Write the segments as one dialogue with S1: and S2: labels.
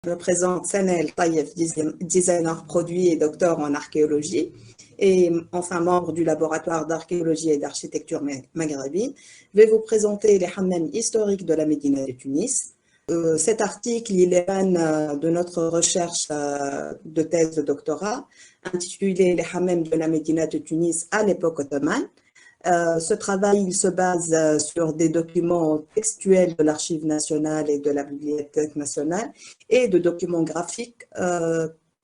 S1: Je me présente Sanel Tayef, designer produit et docteur en archéologie, et enfin membre du laboratoire d'archéologie et d'architecture maghrébine. Je vais vous présenter les hammams historiques de la Médina de Tunis. Cet article, il émane de notre recherche de thèse de doctorat intitulée Les hammams de la Médina de Tunis à l'époque ottomane. Ce travail il se base sur des documents textuels de l'Archive nationale et de la Bibliothèque nationale et de documents graphiques,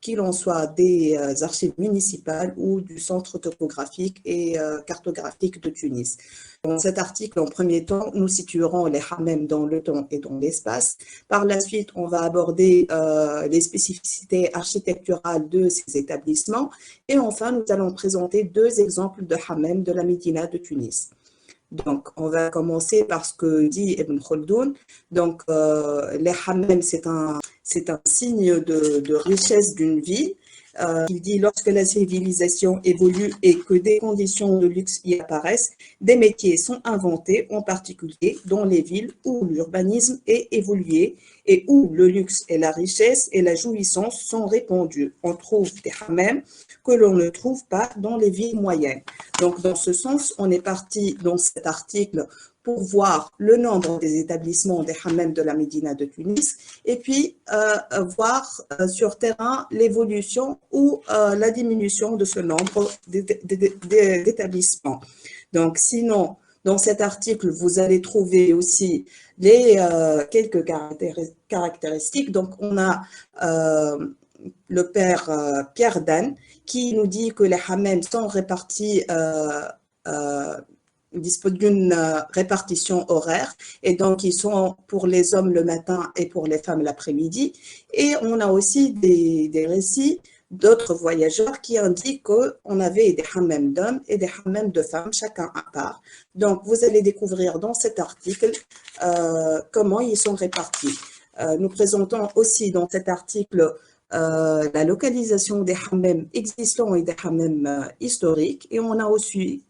S1: qu'il en soit des archives municipales ou du centre topographique et cartographique de Tunis. Dans cet article, en premier temps, nous situerons les hammams dans le temps et dans l'espace. Par la suite, on va aborder les spécificités architecturales de ces établissements. Et enfin, nous allons présenter deux exemples de hammams de la Médina de Tunis. Donc, on va commencer par ce que dit Ibn Khaldoun. Donc, les hammams, c'est un signe de richesse d'une ville. Il dit, lorsque la civilisation évolue et que des conditions de luxe y apparaissent, des métiers sont inventés, en particulier dans les villes où l'urbanisme est évolué et où le luxe et la richesse et la jouissance sont répandus. On trouve des hammams que l'on ne trouve pas dans les villes moyennes. Donc, dans ce sens, on est parti dans cet article pour voir le nombre des établissements des hammams de la Médina de Tunis et puis voir sur terrain l'évolution ou la diminution de ce nombre d'établissements. Donc, sinon, dans cet article, vous allez trouver aussi les quelques caractéristiques. Donc, on a le père Pierre Dan qui nous dit que les hammams sont répartis disposent d'une répartition horaire et donc ils sont pour les hommes le matin et pour les femmes l'après-midi. Et on a aussi des récits d'autres voyageurs qui indiquent qu'on avait des hammams d'hommes et des hammams de femmes, chacun à part. Donc vous allez découvrir dans cet article comment ils sont répartis. Nous présentons aussi dans cet article la localisation des hammams existants et des hammams historiques, et on a aussi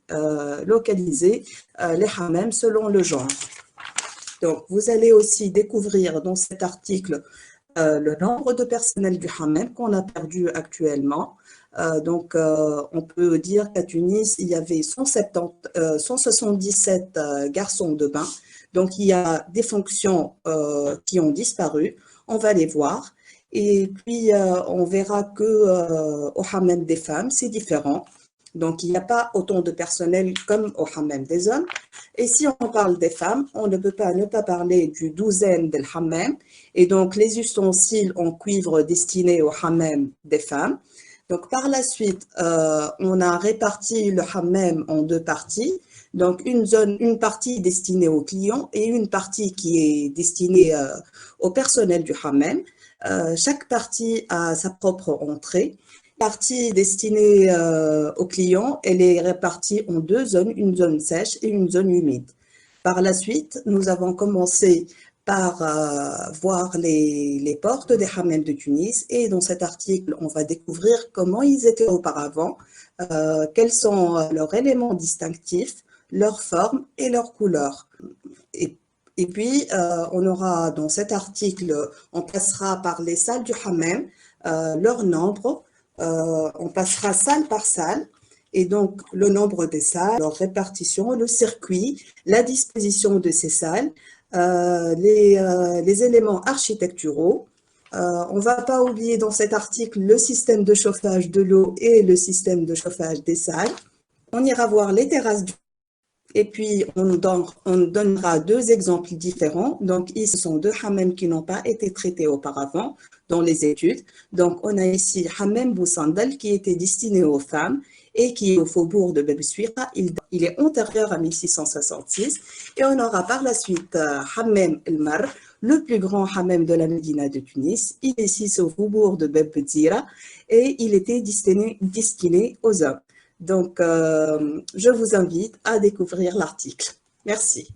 S1: localisé les hammams selon le genre. Donc, vous allez aussi découvrir dans cet article le nombre de personnel du hammam qu'on a perdu actuellement. On peut dire qu'à Tunis, il y avait 177 garçons de bain. Donc, il y a des fonctions qui ont disparu. On va les voir. Et puis, on verra qu'au hammam des femmes, c'est différent. Donc, il n'y a pas autant de personnel comme au hammam des hommes. Et si on parle des femmes, on ne peut pas ne pas parler du douzaine del hammam. Et donc, les ustensiles en cuivre destinés au hammam des femmes. Donc, par la suite, on a réparti le hammam en deux parties. Donc, une partie destinée aux clients et une partie qui est destinée au personnel du hammam. Chaque partie a sa propre entrée. La partie destinée aux clients, elle est répartie en deux zones, une zone sèche et une zone humide. Par la suite, nous avons commencé par voir les portes des hammams de Tunis, et dans cet article, on va découvrir comment ils étaient auparavant, quels sont leurs éléments distinctifs, leurs formes et leurs couleurs. Et puis, on aura dans cet article, on passera par les salles du hammam, leur nombre, on passera salle par salle, et donc le nombre des salles, leur répartition, le circuit, la disposition de ces salles, les éléments architecturaux. On ne va pas oublier dans cet article le système de chauffage de l'eau et le système de chauffage des salles. On ira voir les terrasses et puis, on donnera deux exemples différents. Donc, ici, ce sont deux hammams qui n'ont pas été traités auparavant dans les études. Donc, on a ici hammam Boussandal qui était destiné aux femmes et qui est au faubourg de Bab Souira. Il est antérieur à 1666. Et on aura par la suite hammam El Mar, le plus grand hammam de la Médina de Tunis. Il est ici au faubourg de Bab Zira et il était destiné aux hommes. Donc, je vous invite à découvrir l'article. Merci.